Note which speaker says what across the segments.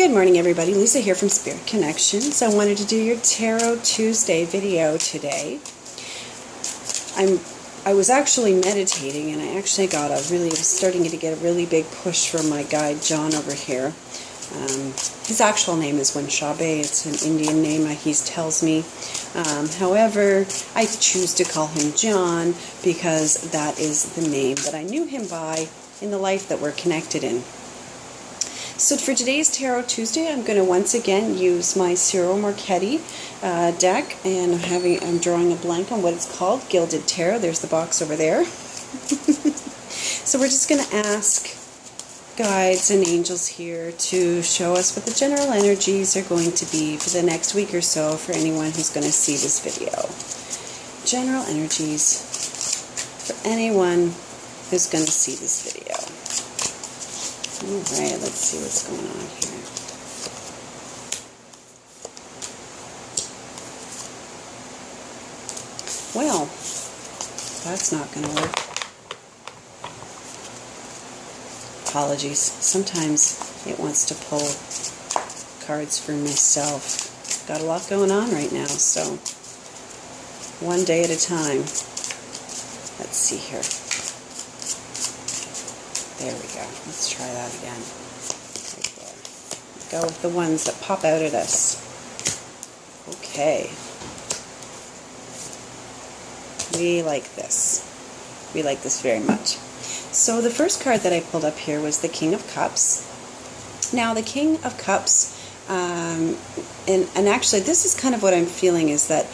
Speaker 1: Good morning, everybody. Lisa here from Spirit Connections. I wanted to do your Tarot Tuesday video today. I was actually meditating, and I actually was starting to get a really big push from my guide John over here. His actual name is Wanshabe. It's an Indian name, he tells me. However, I choose to call him John because that is the name that I knew him by in the life that we're connected in. So for today's Tarot Tuesday, I'm going to once again use my Ciro Marchetti deck, and I'm drawing a blank on what it's called, Gilded Tarot. There's the box over there. So we're just going to ask guides and angels here to show us what the general energies are going to be for the next week or so for anyone who's going to see this video. General energies for anyone who's going to see this video. Alright, let's see what's going on here. Well, that's not going to work. Apologies. Sometimes it wants to pull cards for myself. Got a lot going on right now, so one day at a time. Let's see here. There we go. Let's try that again. Right there. Go with the ones that pop out at us. Okay. We like this. We like this very much. So the first card that I pulled up here was the King of Cups. Now the King of Cups, and actually this is kind of what I'm feeling, is that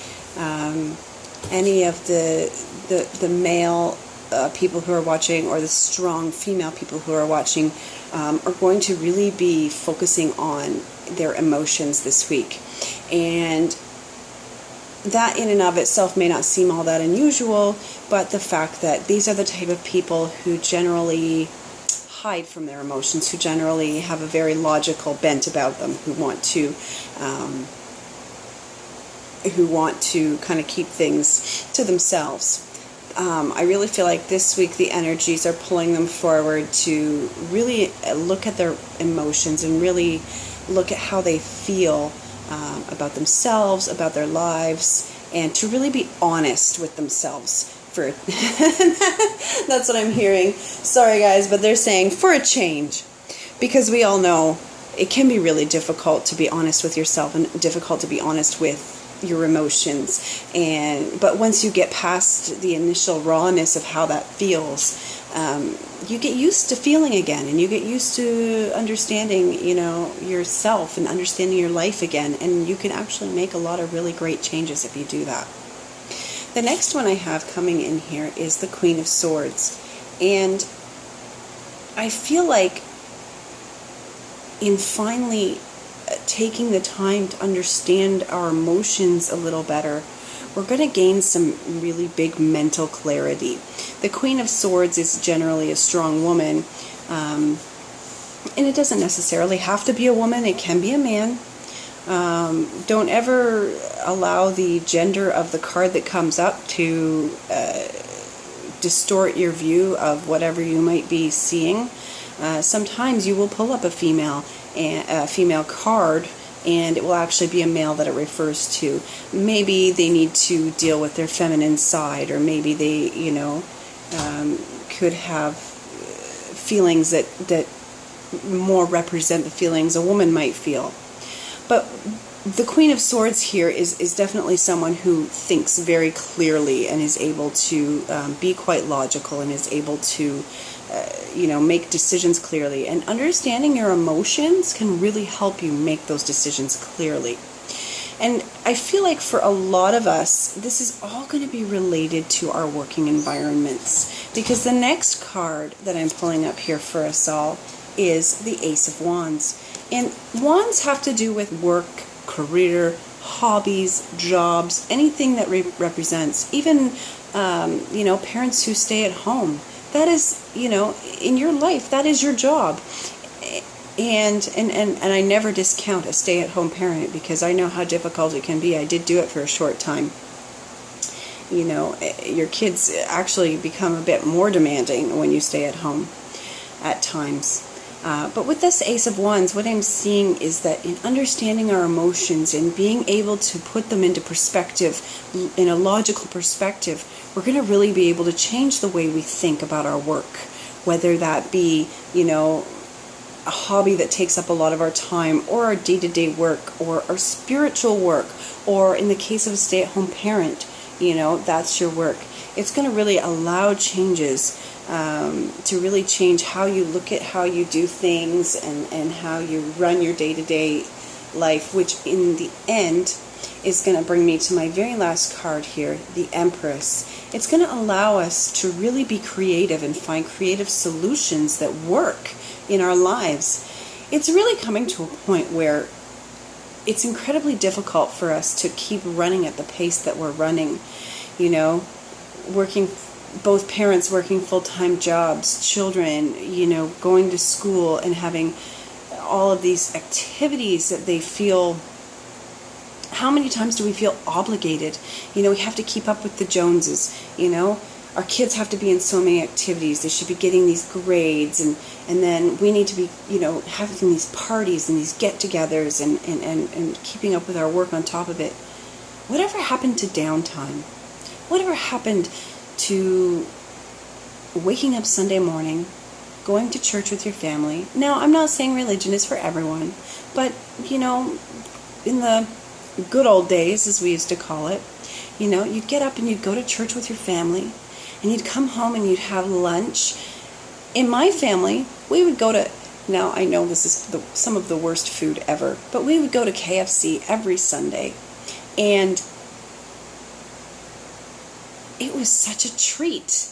Speaker 1: any of the male people who are watching, or the strong female people who are watching, are going to really be focusing on their emotions this week. And that in and of itself may not seem all that unusual, but the fact that these are the type of people who generally hide from their emotions, who generally have a very logical bent about them, who want to kind of keep things to themselves. I really feel like this week the energies are pulling them forward to really look at their emotions and really look at how they feel about themselves, about their lives, and to really be honest with themselves. That's what I'm hearing. Sorry guys, but they're saying for a change, because we all know it can be really difficult to be honest with yourself and difficult to be honest with your emotions, but once you get past the initial rawness of how that feels, you get used to feeling again, and you get used to understanding, yourself and understanding your life again, and you can actually make a lot of really great changes if you do that. The next one I have coming in here is the Queen of Swords, and I feel like in finally taking the time to understand our emotions a little better, we're going to gain some really big mental clarity. The Queen of Swords is generally a strong woman, and it doesn't necessarily have to be a woman. It can be a man. Don't ever allow the gender of the card that comes up to distort your view of whatever you might be seeing. Sometimes you will pull up a female card, and it will actually be a male that it refers to. Maybe they need to deal with their feminine side, or maybe they, could have feelings that more represent the feelings a woman might feel. But the Queen of Swords here is definitely someone who thinks very clearly and is able to be quite logical, and is able to make decisions clearly. And understanding your emotions can really help you make those decisions clearly. And I feel like for a lot of us, this is all going to be related to our working environments, because the next card that I'm pulling up here for us all is the Ace of Wands. And wands have to do with work, career, hobbies, jobs, anything that represents, even parents who stay at home. That is, in your life, that is your job. And I never discount a stay-at-home parent, because I know how difficult it can be. I did do it for a short time. Your kids actually become a bit more demanding when you stay at home at times. But with this Ace of Wands, what I'm seeing is that in understanding our emotions and being able to put them into perspective, in a logical perspective, we're going to really be able to change the way we think about our work. Whether that be, a hobby that takes up a lot of our time, or our day-to-day work, or our spiritual work, or in the case of a stay-at-home parent, that's your work. It's going to really allow changes to really change how you look at how you do things and how you run your day-to-day life, which in the end is going to bring me to my very last card here, the Empress. It's going to allow us to really be creative and find creative solutions that work in our lives. It's really coming to a point where it's incredibly difficult for us to keep running at the pace that we're running, working, both parents working full-time jobs, children, going to school and having all of these activities that they feel. How many times do we feel obligated? We have to keep up with the Joneses, Our kids have to be in so many activities. They should be getting these grades, and then we need to be, having these parties and these get-togethers and keeping up with our work on top of it. Whatever happened to downtime? Whatever happened to waking up Sunday morning, going to church with your family? Now, I'm not saying religion is for everyone, but, in the good old days, as we used to call it, you'd get up and you'd go to church with your family, and you'd come home and you'd have lunch. In my family, we would go to, now I know this is some of the worst food ever, but we would go to KFC every Sunday, and it was such a treat.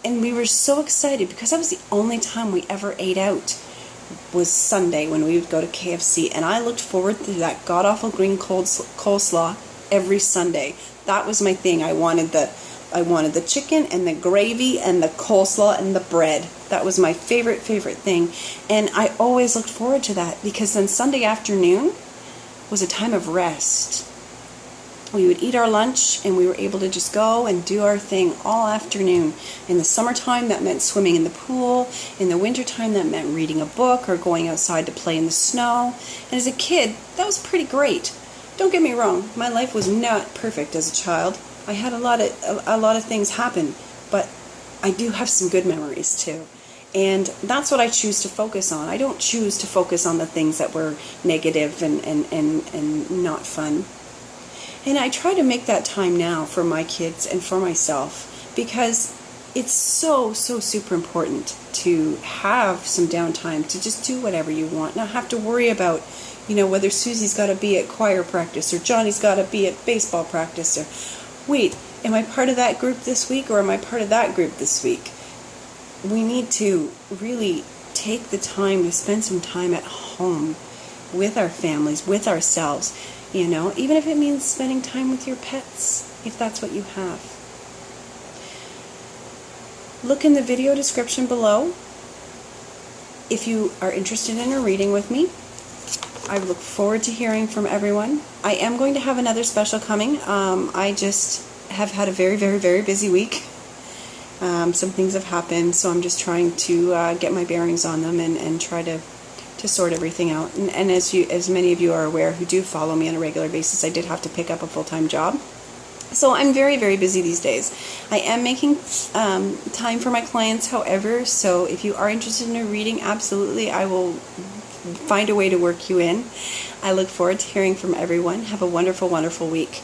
Speaker 1: And we were so excited because that was the only time we ever ate out, was Sunday when we would go to KFC. And I looked forward to that god-awful green coleslaw every Sunday. That was my thing. I wanted the chicken and the gravy and the coleslaw and the bread. That was my favorite thing. And I always looked forward to that, because then Sunday afternoon was a time of rest. We would eat our lunch and we were able to just go and do our thing all afternoon. In the summertime, that meant swimming in the pool. In the wintertime, that meant reading a book or going outside to play in the snow. And as a kid, that was pretty great. Don't get me wrong, my life was not perfect as a child. I had a lot of things happen, but I do have some good memories too. And that's what I choose to focus on. I don't choose to focus on the things that were negative and not fun. And I try to make that time now for my kids and for myself, because it's so super important to have some downtime, to just do whatever you want, not have to worry about, whether Susie's got to be at choir practice or Johnny's got to be at baseball practice, or wait, am I part of that group this week or am I part of that group this week? We need to really take the time to spend some time at home with our families, with ourselves, even if it means spending time with your pets, if that's what you have. Look in the video description below if you are interested in a reading with me. I look forward to hearing from everyone. I am going to have another special coming. I just have had a very busy week. Some things have happened, so I'm just trying to get my bearings on them and try to sort everything out. And as many of you are aware who do follow me on a regular basis, I did have to pick up a full-time job. So I'm very busy these days. I am making time for my clients, however, so if you are interested in a reading, absolutely, I will find a way to work you in. I look forward to hearing from everyone. Have a wonderful week.